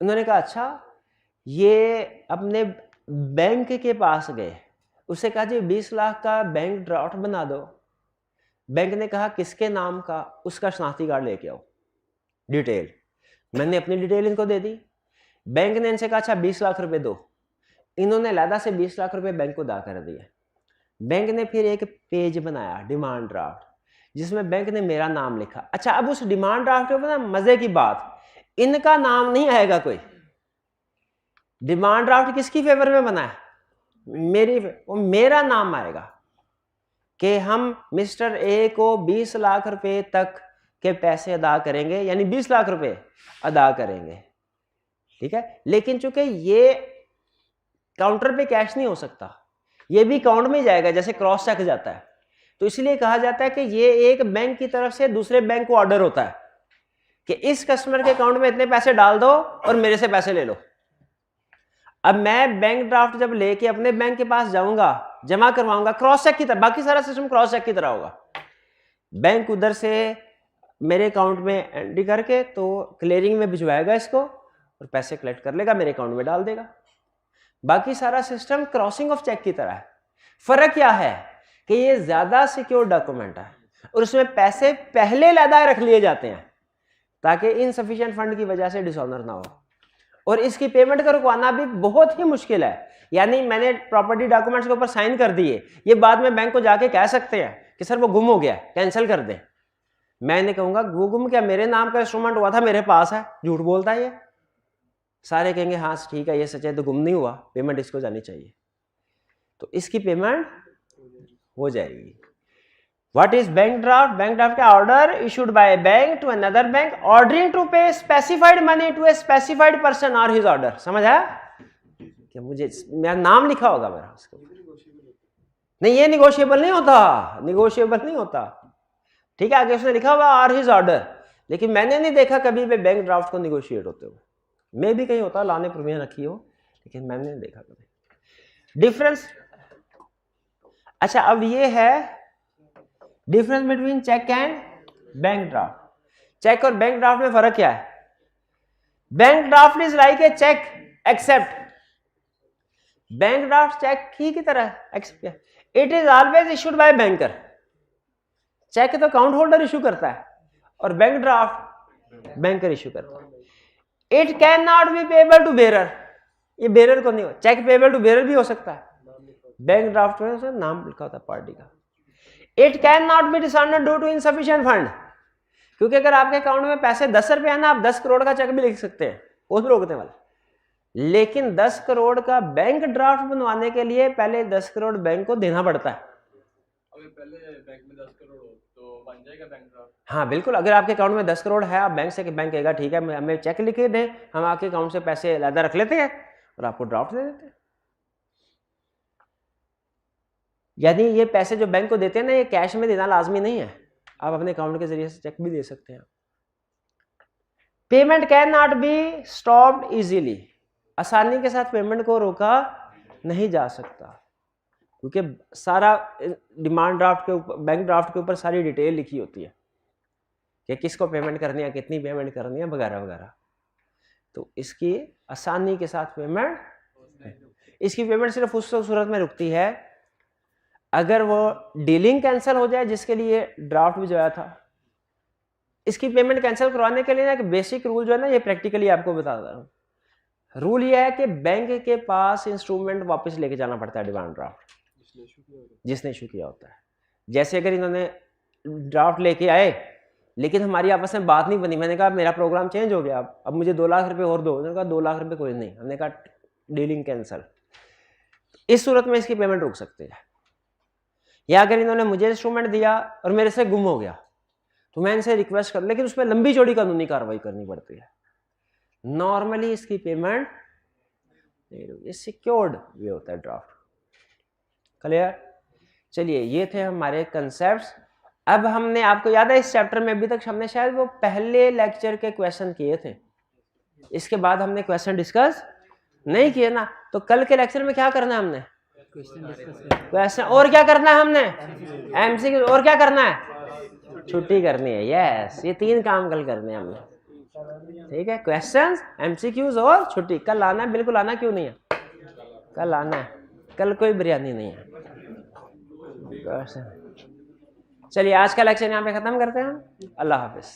उन्होंने कहा अच्छा, ये अपने बैंक के पास गए, उससे कहा जी 20 लाख का बैंक ड्राफ्ट बना दो। बैंक ने कहा किसके नाम का, उसका शनाख्ती कार्ड लेके आओ, डिटेल। मैंने अपनी डिटेल इनको दे दी, बैंक ने इनसे कहा अच्छा 20 लाख रुपए दो, इन्होंने लादा से 20 लाख रुपए बैंक को अदा कर दिया। बैंक ने फिर एक पेज बनाया डिमांड ड्राफ्ट, जिसमें बैंक ने मेरा नाम लिखा। अच्छा अब उस डिमांड ड्राफ्ट में ना मजे की बात, इनका नाम नहीं आएगा कोई, डिमांड ड्राफ्ट किसकी फेवर में बना है? वो मेरा नाम आएगा कि हम मिस्टर ए को 20 लाख रुपए तक के पैसे अदा करेंगे, यानी 20 लाख रुपए अदा करेंगे, ठीक है। लेकिन चूंकि ये काउंटर पे कैश नहीं हो सकता, ये भी अकाउंट में जाएगा जैसे क्रॉस चेक जाता है, तो इसलिए कहा जाता है कि ये एक बैंक की तरफ से दूसरे बैंक को ऑर्डर होता है कि इस कस्टमर के अकाउंट में इतने पैसे डाल दो और मेरे से पैसे ले लो। अब मैं बैंक ड्राफ्ट जब लेके अपने बैंक के पास जाऊंगा, जमा करवाऊंगा, क्रॉस चेक की तरह, बाकी सारा सिस्टम क्रॉस चेक की तरह होगा। बैंक उधर से मेरे अकाउंट में एंट्री करके तो क्लियरिंग में भिजवाएगा इसको और पैसे कलेक्ट कर लेगा, मेरे अकाउंट में डाल देगा। बाकी सारा सिस्टम क्रॉसिंग ऑफ चेक की तरह है। फर्क क्या है कि ये ज्यादा सिक्योर डॉक्यूमेंट है और उसमें पैसे पहले लदा रख लिए जाते हैं ताकि इनसफिशिएंट फंड की वजह से डिसऑनर ना हो, और इसकी पेमेंट को रुकवाना भी बहुत ही मुश्किल है। यानी मैंने प्रॉपर्टी डॉक्यूमेंट्स के ऊपर साइन कर दिए, ये बाद में बैंक को जाके कह सकते हैं कि सर वो गुम हो गया, कैंसिल कर दें। मैंने कहूंगा वो गुम क्या, मेरे नाम का इंस्ट्रूमेंट हुआ था, मेरे पास है, झूठ बोलता है ये। सारे कहेंगे हाँ ठीक है ये सच है, तो गुम नहीं हुआ, पेमेंट इसको जानी चाहिए, तो इसकी पेमेंट हो जाएगी। What is bank draft? Bank draft का order issued by a bank to another bank ordering to pay specified money to a specified person or his order। समझ आया कि मुझे मेरा नाम लिखा होगा मेरा उसके ऊपर, नहीं ये निगोशिएबल नहीं होता, निगोशिएबल नहीं होता, ठीक है। आगे उसने लिखा हुआ और हिज ऑर्डर, लेकिन मैंने नहीं देखा कभी भी बैंक ड्राफ्ट को निगोशिएट होते हुए। मे भी कहीं होता, लाने प्रोविजन रखी हो, लेकिन मैंने नहीं देखा कभी। डिफरेंस, अच्छा अब ये है difference between cheque and bank draft. Cheque और बैंक ड्राफ्ट में फर्क क्या है? Bank draft is like a cheque except, bank draft cheque ही की तरह except, it is always issued by banker. Cheque तो अकाउंट होल्डर इशू करता है और बैंक ड्राफ्ट बैंकर इशू करता है। It can not be payable to bearer, ये बेरर को नहीं हो, चेक पेबल टू बेरर भी हो सकता है, बैंक ड्राफ्ट में उसका नाम लिखा होता है पार्टी का। It can not be dishonoured due to insufficient fund, क्योंकि अगर आपके अकाउंट में पैसे 10 रुपए है ना, आप 10 करोड़ का चेक भी लिख सकते हैं, वो रोकने वाले। लेकिन 10 करोड़ का बैंक ड्राफ्ट बनवाने के लिए पहले 10 करोड़ बैंक को देना पड़ता है। अगर पहले बैंक में 10 करोड़ हो तो बन जाएगा बैंक ड्राफ्ट? हाँ बिल्कुल, अगर आपके अकाउंट में 10 करोड़ है, आप बैंक से, बैंक कहेगा ठीक है हमें चेक लिख के दें, हम आपके अकाउंट से पैसे अलग रख लेते हैं और आपको ड्राफ्ट दे देते हैं। यानी ये पैसे जो बैंक को देते हैं ना, ये कैश में देना लाजमी नहीं है, आप अपने अकाउंट के जरिए से चेक भी दे सकते हैं। Payment can not be stopped easily, आसानी के साथ पेमेंट को रोका नहीं जा सकता, क्योंकि सारा डिमांड ड्राफ्ट के ऊपर, बैंक ड्राफ्ट के ऊपर सारी डिटेल लिखी होती है कि किसको पेमेंट करनी है, कितनी पेमेंट करनी है वगैरह वगैरह। तो इसकी आसानी के साथ पेमेंट, इसकी पेमेंट सिर्फ उस सूरत में रुकती है अगर वो डीलिंग कैंसिल हो जाए जिसके लिए ड्राफ्ट भिजवाया था। इसकी पेमेंट कैंसिल करवाने के लिए ना एक बेसिक रूल जो है ना, ये प्रैक्टिकली आपको बता रहा हूँ। रूल ये है कि बैंक के पास इंस्ट्रूमेंट वापस लेके जाना पड़ता है, डिमांड ड्राफ्ट जिसने इशू किया होता है। जैसे अगर इन्होंने ड्राफ्ट लेके आए लेकिन हमारी आपस में बात नहीं बनी, मैंने कहा मेरा प्रोग्राम चेंज हो गया, अब मुझे 2 लाख रुपए और दो, उन्होंने कहा 2 लाख रुपए कोई नहीं, हमने कहा डीलिंग कैंसिल। इस सूरत में इसकी पेमेंट रुक सकती है। या अगर इन्होंने मुझे इंस्ट्रूमेंट दिया और मेरे से गुम हो गया तो मैं इनसे रिक्वेस्ट कर, लेकिन उसमें लंबी चौड़ी कानूनी कार्रवाई करनी पड़ती है। नॉर्मली इसकी पेमेंट नहीं रुकती, ये सिक्योर्ड वे होता है ड्राफ्ट। क्लियर? चलिए ये थे हमारे कंसेप्ट्स। अब हमने, आपको याद है इस चैप्टर में अभी तक हमने शायद वो पहले लेक्चर के क्वेश्चन किए थे, इसके बाद हमने क्वेश्चन डिस्कस नहीं किए ना। तो कल के लेक्चर में क्या करना है हमने? क्वेश्चन। और क्या करना है हमने? एमसीक्यू। और क्या करना है? छुट्टी करनी है। यस, ये 3 काम कल करने हैं हमने, ठीक है। क्वेश्चंस, एमसीक्यूज और छुट्टी। कल आना है, बिल्कुल आना, क्यों नहीं है? कल आना है, कल कोई बिरयानी नहीं है। चलिए आज का लेक्चर यहाँ पे खत्म करते हैं। अल्लाह हाफिज।